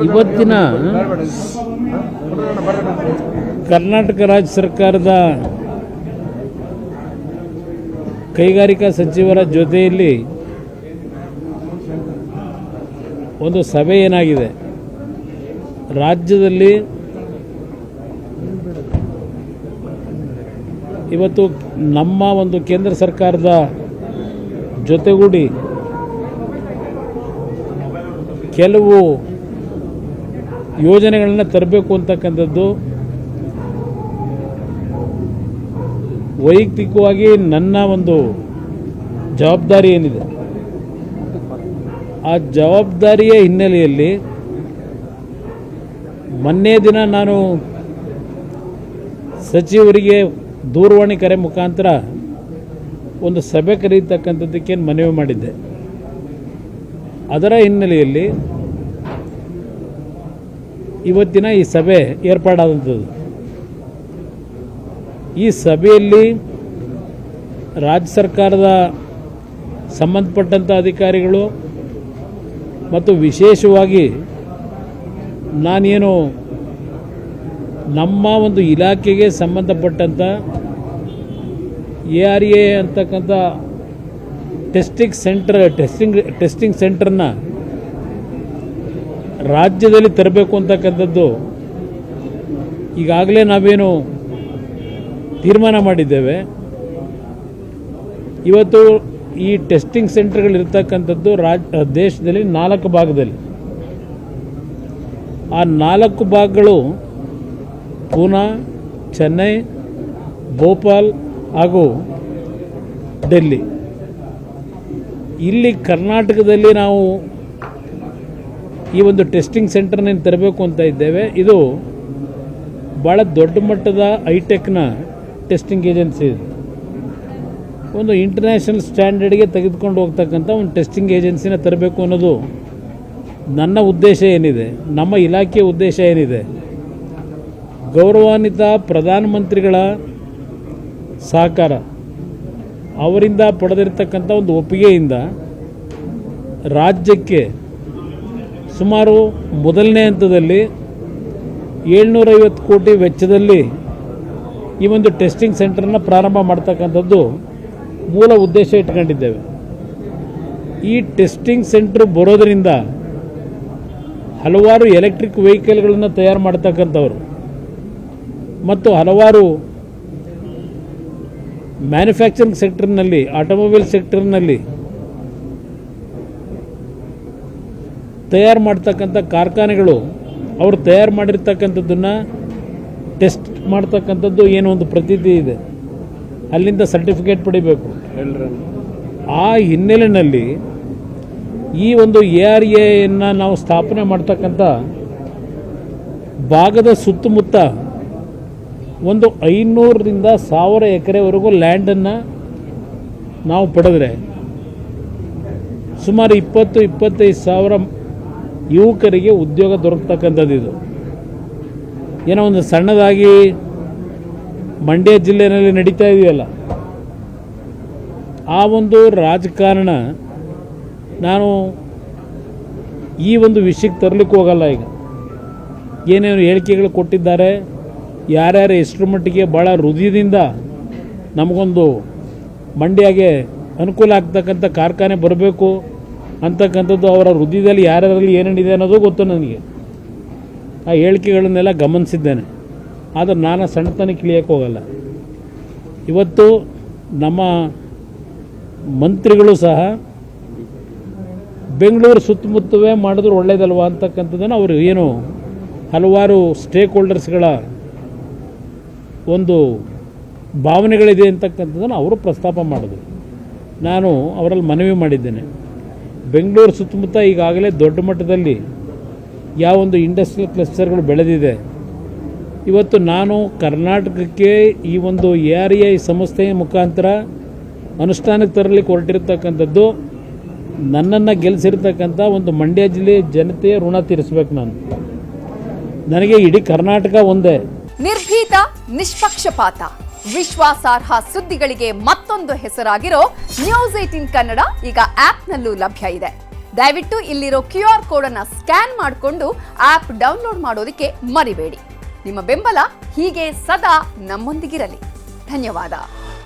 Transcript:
ಇವತ್ತಿನ ಕರ್ನಾಟಕ ರಾಜ್ಯ ಸರ್ಕಾರದ ಕೈಗಾರಿಕಾ ಸಚಿವರ ಜೊತೆಯಲ್ಲಿ ಒಂದು ಸಭೆ ಏನಾಗಿದೆ, ರಾಜ್ಯದಲ್ಲಿ ಇವತ್ತು ನಮ್ಮ ಒಂದು ಕೇಂದ್ರ ಸರ್ಕಾರದ ಜೊತೆಗೂಡಿ ಕೆಲವು ಯೋಜನೆಗಳನ್ನು ತರಬೇಕು ಅಂತಕ್ಕಂಥದ್ದು ವೈಯಕ್ತಿಕವಾಗಿ ನನ್ನ ಒಂದು ಜವಾಬ್ದಾರಿ ಏನಿದೆ. ಆ ಜವಾಬ್ದಾರಿಯ ಹಿನ್ನೆಲೆಯಲ್ಲಿ ಮೊನ್ನೆ ದಿನ ನಾನು ಸಚಿವರಿಗೆ ದೂರವಾಣಿ ಕರೆ ಮುಖಾಂತರ ಒಂದು ಸಭೆ ಕರೆಯತಕ್ಕಂಥದ್ದಕ್ಕೆ ಮನವಿ ಮಾಡಿದ್ದೆ. ಅದರ ಹಿನ್ನೆಲೆಯಲ್ಲಿ ಇವತ್ತಿನ ಈ ಸಭೆ ಏರ್ಪಾಡಾದಂಥದ್ದು. ಈ ಸಭೆಯಲ್ಲಿ ರಾಜ್ಯ ಸರ್ಕಾರದ ಸಂಬಂಧಪಟ್ಟಂಥ ಅಧಿಕಾರಿಗಳು ಮತ್ತು ವಿಶೇಷವಾಗಿ ನಾನೇನು ನಮ್ಮ ಒಂದು ಇಲಾಖೆಗೆ ಸಂಬಂಧಪಟ್ಟಂಥ ARA ಅಂತಕ್ಕಂಥ ಟೆಸ್ಟಿಂಗ್ ಸೆಂಟರ್ನ ರಾಜ್ಯದಲ್ಲಿ ತರಬೇಕು ಅಂತಕ್ಕಂಥದ್ದು ಈಗಾಗಲೇ ನಾವೇನು ತೀರ್ಮಾನ ಮಾಡಿದ್ದೇವೆ. ಇವತ್ತು ಈ ಟೆಸ್ಟಿಂಗ್ ಸೆಂಟರ್ಗಳಿರ್ತಕ್ಕಂಥದ್ದು ದೇಶದಲ್ಲಿ 4 ಭಾಗದಲ್ಲಿ. ಆ 4 ಭಾಗಗಳು ಪೂನಾ, ಚೆನ್ನೈ, ಭೋಪಾಲ್ ಹಾಗೂ ಡೆಲ್ಲಿ. ಇಲ್ಲಿ ಕರ್ನಾಟಕದಲ್ಲಿ ನಾವು ಈ ಒಂದು ಟೆಸ್ಟಿಂಗ್ ಸೆಂಟರ್ನ ತರಬೇಕು ಅಂತ ಇದ್ದೇವೆ. ಇದು ಭಾಳ ದೊಡ್ಡ ಮಟ್ಟದ ಹೈಟೆಕ್ನ ಟೆಸ್ಟಿಂಗ್ ಏಜೆನ್ಸಿ ಇದೆ. ಒಂದು ಇಂಟರ್ನ್ಯಾಷನಲ್ ಸ್ಟ್ಯಾಂಡರ್ಡ್ಗೆ ತೆಗೆದುಕೊಂಡು ಹೋಗ್ತಕ್ಕಂಥ ಒಂದು ಟೆಸ್ಟಿಂಗ್ ಏಜೆನ್ಸಿನ ತರಬೇಕು ಅನ್ನೋದು ನನ್ನ ಉದ್ದೇಶ ಏನಿದೆ, ನಮ್ಮ ಇಲಾಖೆಯ ಉದ್ದೇಶ ಏನಿದೆ. ಗೌರವಾನ್ವಿತ ಪ್ರಧಾನಮಂತ್ರಿಗಳ ಸಹಕಾರ, ಅವರಿಂದ ಪಡೆದಿರತಕ್ಕಂಥ ಒಂದು ಒಪ್ಪಿಗೆಯಿಂದ ರಾಜ್ಯಕ್ಕೆ ಸುಮಾರು ಮೊದಲನೇ ಹಂತದಲ್ಲಿ 750 ಕೋಟಿ ವೆಚ್ಚದಲ್ಲಿ ಈ ಒಂದು ಟೆಸ್ಟಿಂಗ್ ಸೆಂಟರ್ನ ಪ್ರಾರಂಭ ಮಾಡ್ತಕ್ಕಂಥದ್ದು ಮೂಲ ಉದ್ದೇಶ ಇಟ್ಕೊಂಡಿದ್ದೇವೆ. ಈ ಟೆಸ್ಟಿಂಗ್ ಸೆಂಟರ್ ಬರೋದರಿಂದ ಹಲವಾರು ಎಲೆಕ್ಟ್ರಿಕ್ ವೆಹಿಕಲ್ಗಳನ್ನು ತಯಾರು ಮಾಡ್ತಕ್ಕಂಥವ್ರು ಮತ್ತು ಹಲವಾರು ಮ್ಯಾನುಫ್ಯಾಕ್ಚರಿಂಗ್ ಸೆಕ್ಟರ್ನಲ್ಲಿ, ಆಟೋಮೊಬೈಲ್ ಸೆಕ್ಟರ್ನಲ್ಲಿ ತಯಾರು ಮಾಡ್ತಕ್ಕಂಥ ಕಾರ್ಖಾನೆಗಳು ಅವರು ತಯಾರು ಮಾಡಿರ್ತಕ್ಕಂಥದ್ದನ್ನು ಟೆಸ್ಟ್ ಮಾಡ್ತಕ್ಕಂಥದ್ದು ಏನೋ ಒಂದು ಪ್ರತೀತಿ ಇದೆ, ಅಲ್ಲಿಂದ ಸರ್ಟಿಫಿಕೇಟ್ ಪಡಿಬೇಕು. ಆ ಹಿನ್ನೆಲೆಯಲ್ಲಿ ಈ ಒಂದು ARAಯನ್ನು ನಾವು ಸ್ಥಾಪನೆ ಮಾಡ್ತಕ್ಕಂಥ ಭಾಗದ ಸುತ್ತಮುತ್ತ ಒಂದು 500ರಿಂದ 1000 ಎಕರೆವರೆಗೂ ಲ್ಯಾಂಡನ್ನು ನಾವು ಪಡೆದ್ರೆ ಸುಮಾರು 20-25 ಸಾವಿರ ಯುವಕರಿಗೆ ಉದ್ಯೋಗ ದೊರಕತಕ್ಕಂಥದ್ದು. ಇದು ಏನೋ ಒಂದು ಸಣ್ಣದಾಗಿ ಮಂಡ್ಯ ಜಿಲ್ಲೆಯಲ್ಲಿ ನಡೀತಾ ಇದೆಯಲ್ಲ, ಆ ಒಂದು ರಾಜಕಾರಣ ನಾನು ಈ ಒಂದು ವಿಷಯಕ್ಕೆ ತರಲಿಕ್ಕೆ ಹೋಗಲ್ಲ. ಈಗ ಏನೇನು ಹೇಳಿಕೆಗಳು ಕೊಟ್ಟಿದ್ದಾರೆ, ಯಾರ್ಯಾರು ಎಷ್ಟರ ಮಟ್ಟಿಗೆ ಭಾಳ ಹೃದಯದಿಂದ ನಮಗೊಂದು ಮಂಡ್ಯಗೆ ಅನುಕೂಲ ಆಗ್ತಕ್ಕಂಥ ಕಾರ್ಖಾನೆ ಬರಬೇಕು ಅಂತಕ್ಕಂಥದ್ದು ಅವರ ಹೃದಯದಲ್ಲಿ ಯಾರ್ಯಾರಲ್ಲಿ ಏನೇನಿದೆ ಅನ್ನೋದು ಗೊತ್ತು ನನಗೆ. ಆ ಹೇಳಿಕೆಗಳನ್ನೆಲ್ಲ ಗಮನಿಸಿದ್ದೇನೆ. ಆದರೆ ನಾನು ಸಣ್ಣತನಕ್ಕೆ ಇಳಿಯೋಕ್ಕೆ ಹೋಗಲ್ಲ. ಇವತ್ತು ನಮ್ಮ ಮಂತ್ರಿಗಳು ಸಹ ಬೆಂಗಳೂರು ಸುತ್ತಮುತ್ತವೇ ಮಾಡಿದ್ರು ಒಳ್ಳೇದಲ್ವಾ ಅಂತಕ್ಕಂಥದ್ದನ್ನು ಅವರು ಏನು ಹಲವಾರು ಸ್ಟೇಕ್ ಹೋಲ್ಡರ್ಸ್ಗಳ ಒಂದು ಭಾವನೆಗಳಿದೆ ಅಂತಕ್ಕಂಥದ್ದನ್ನು ಅವರು ಪ್ರಸ್ತಾಪ ಮಾಡಿದ್ರು. ನಾನು ಅವರಲ್ಲಿ ಮನವಿ ಮಾಡಿದ್ದೇನೆ, ಬೆಂಗಳೂರು ಸುತ್ತಮುತ್ತ ಈಗಾಗಲೇ ದೊಡ್ಡ ಮಟ್ಟದಲ್ಲಿ ಯಾವೊಂದು ಇಂಡಸ್ಟ್ರಿಯಲ್ ಕ್ಲಸ್ಟರ್ಗಳು ಬೆಳೆದಿದೆ. ಇವತ್ತು ನಾನು ಕರ್ನಾಟಕಕ್ಕೆ ಈ ಒಂದು ARA ಸಂಸ್ಥೆಯ ಮುಖಾಂತರ ಅನುಷ್ಠಾನಕ್ಕೆ ತರಲಿಕ್ಕೆ ಹೊರಟಿರ್ತಕ್ಕಂಥದ್ದು ನನ್ನನ್ನು ಗೆಲ್ಲಿಸಿರ್ತಕ್ಕಂಥ ಒಂದು ಮಂಡ್ಯ ಜಿಲ್ಲೆಯ ಜನತೆಯ ಋಣ ತೀರಿಸಬೇಕು. ನನಗೆ ಇಡೀ ಕರ್ನಾಟಕ ಒಂದೇ. ನಿರ್ಭೀತ, ನಿಷ್ಪಕ್ಷಪಾತ, ವಿಶ್ವಾಸಾರ್ಹ ಸುದ್ದಿಗಳಿಗೆ ಮತ್ತೊಂದು ಹೆಸರಾಗಿರೋ ನ್ಯೂಸ್ 18 ಕನ್ನಡ ಈಗ ಆಪ್ನಲ್ಲೂ ಲಭ್ಯ ಇದೆ. ದಯವಿಟ್ಟು ಇಲ್ಲಿರೋ QR ಕೋಡ್ ಅನ್ನ ಸ್ಕ್ಯಾನ್ ಮಾಡಿಕೊಂಡು ಆಪ್ ಡೌನ್ಲೋಡ್ ಮಾಡೋದಕ್ಕೆ ಮರಿಬೇಡಿ. ನಿಮ್ಮ ಬೆಂಬಲ ಹೀಗೆ ಸದಾ ನಮ್ಮೊಂದಿಗಿರಲಿ. ಧನ್ಯವಾದ.